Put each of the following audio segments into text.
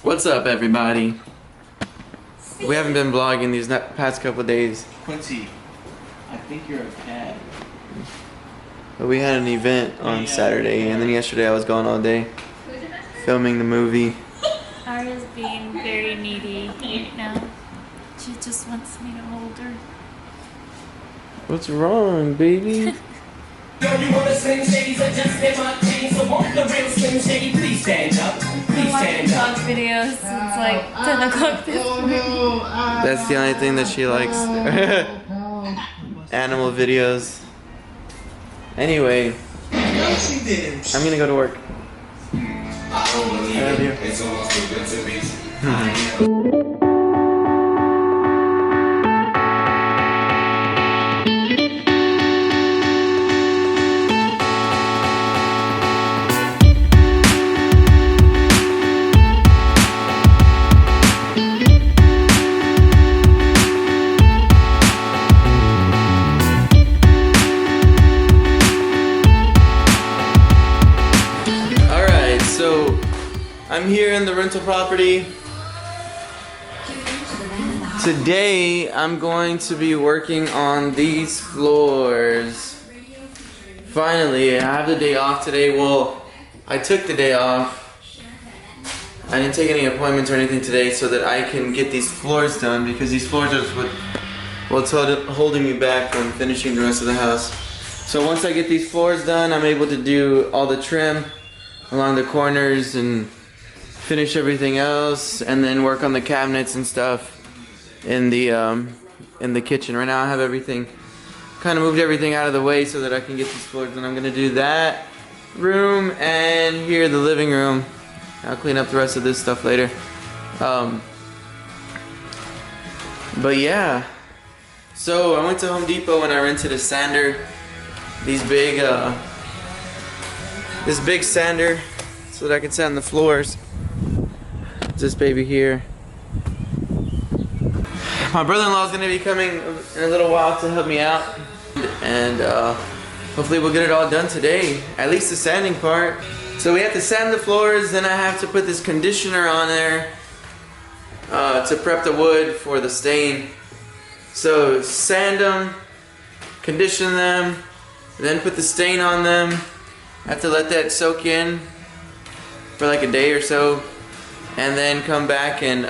What's up, everybody? We haven't been vlogging these past couple days. Quincy, I think you're a cat. But we had an event on Saturday, and then yesterday I was gone all day filming the movie. Aria's being very needy right now. She just wants me to hold her. What's wrong, baby? Yo, you wanna Slim Shadys or just in my chain? So won't the real Slim Shady please stand up? Please stand up. Vlog videos since like 10 o'clock this morning. That's the only thing that she likes. Animal videos. Anyway, I'm gonna go to work. I love you. It's almost too good to be. So, I'm here in the rental property. Today, I'm going to be working on these floors. Finally, I have the day off today. Well, I took the day off. I didn't take any appointments or anything today so that I can get these floors done, because these floors are what's holding me back from finishing the rest of the house. So once I get these floors done, I'm able to do all the trim along the corners and finish everything else, and then work on the cabinets and stuff in the kitchen. Right now I have everything, kind of moved everything out of the way so that I can get these floors done. I'm gonna do that room and here the living room. I'll clean up the rest of this stuff later. But yeah, so I went to Home Depot and I rented a sander. These big this big sander so that I can sand the floors. This baby here. My brother-in-law is going to be coming in a little while to help me out, and hopefully we'll get it all done today, at least the sanding part. So we have to sand the floors, then I have to put this conditioner on there to prep the wood for the stain. So sand them, condition them, then put the stain on them. I have to let that soak in for like a day or so, and then come back and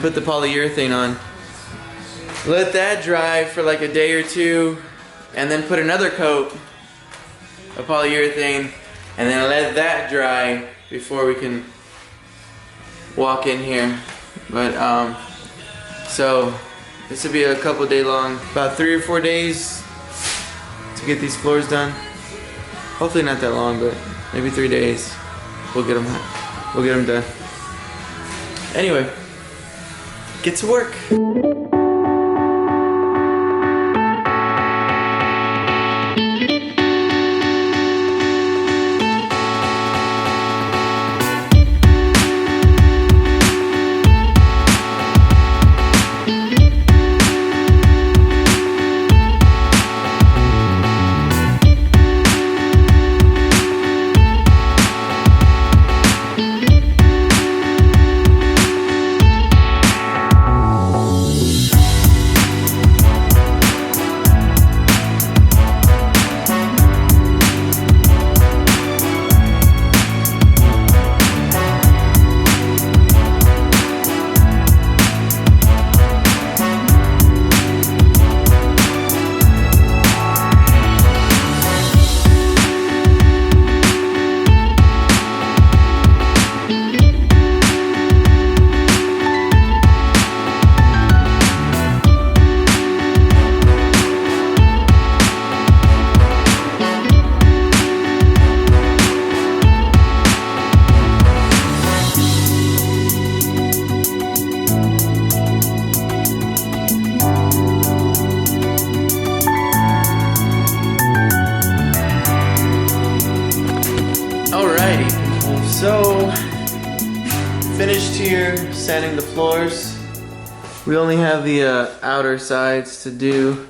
put the polyurethane on. Let that dry for like a day or two, and then put another coat of polyurethane, and then let that dry before we can walk in here. But so this will be a couple day long, about 3 or 4 days to get these floors done. Hopefully not that long, but maybe 3 days. We'll get them done. Anyway, get to work. So, finished here, sanding the floors. We only have the outer sides to do.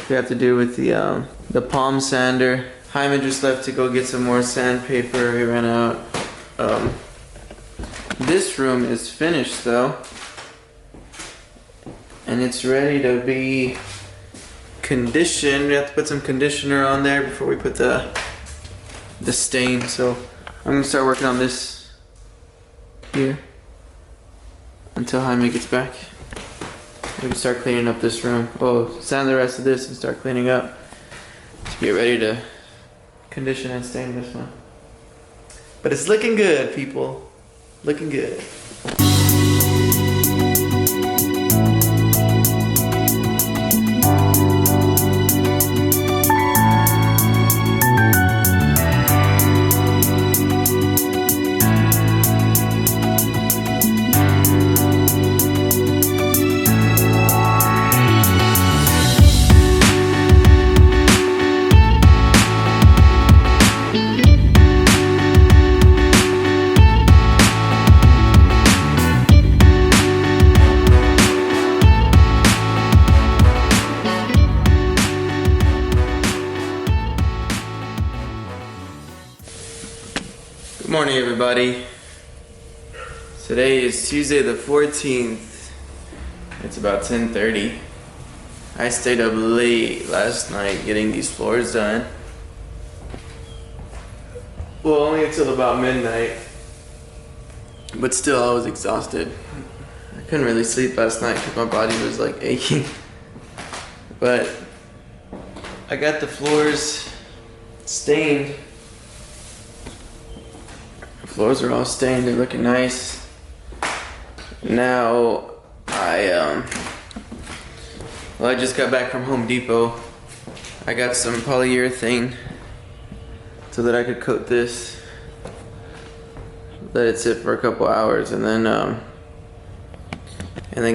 We have to do with the palm sander. Hyman just left to go get some more sandpaper. He ran out. This room is finished though. And it's ready to be conditioned. We have to put some conditioner on there before we put the stain. So I'm gonna start working on this here until Jaime gets back. We can start cleaning up this room. Oh, sand the rest of this and start cleaning up to get ready to condition and stain this one. But it's looking good, people. Looking good. Good morning, everybody. Today is Tuesday the 14th. It's about 10:30. I stayed up late last night getting these floors done. Well, only until about midnight. But still, I was exhausted. I couldn't really sleep last night because my body was like aching. But I got the floors stained. Floors are all stained, they're looking nice. Now, I just got back from Home Depot. I got some polyurethane so that I could coat this. Let it sit for a couple hours and then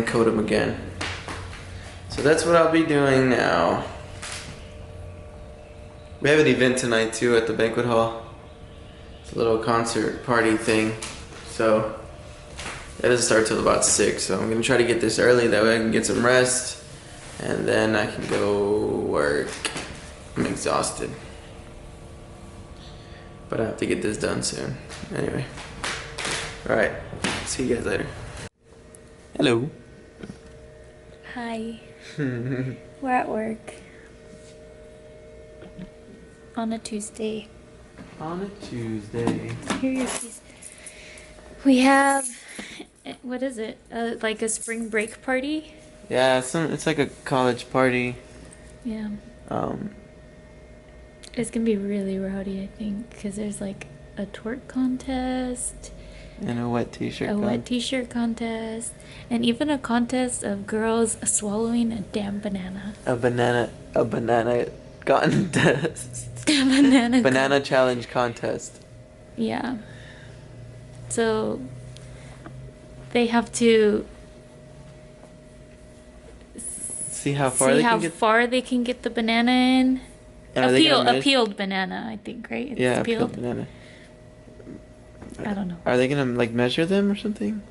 coat them again. So that's what I'll be doing now. We have an event tonight too at the banquet hall. A little concert party thing, so it doesn't start till about 6, so I'm gonna try to get this early, that way I can get some rest and then I can go work. I'm exhausted, but I have to get this done soon. Anyway, alright, see you guys later. Hello. Hi. We're at work on a Tuesday. On a Tuesday. Here are your keys. We have, what is it? Like a spring break party? Yeah, it's like a college party. Yeah. It's gonna be really rowdy, I think, because there's like a twerk contest. And a wet t-shirt. A wet t-shirt contest. And even a contest of girls swallowing a damn banana. A banana contest. Banana challenge contest. Yeah. So they have to see how far they can get the banana in. A peeled banana, I think, right? It's yeah, peeled. a peeled banana. I don't know. Are they gonna like measure them or something?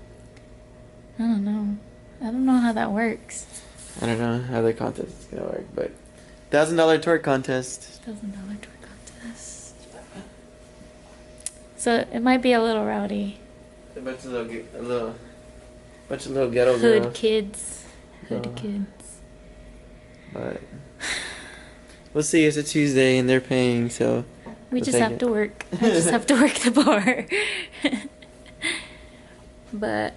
I don't know. I don't know how that works. I don't know how the contest is gonna work, but $1,000 twerk contest. $1,000 twerk contest. So it might be a little rowdy. A bunch of little ghetto Hood girls. kids. But we'll see. It's a Tuesday and they're paying, so we just have to work. I just have to work the bar. But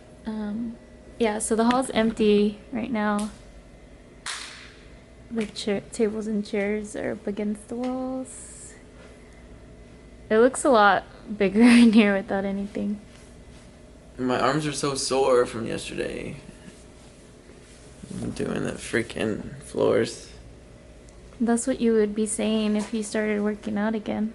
yeah. So the hall's empty right now. The tables and chairs are up against the walls. It looks a lot bigger in here without anything. My arms are so sore from yesterday. I'm doing the freaking floors. That's what you would be saying if you started working out again.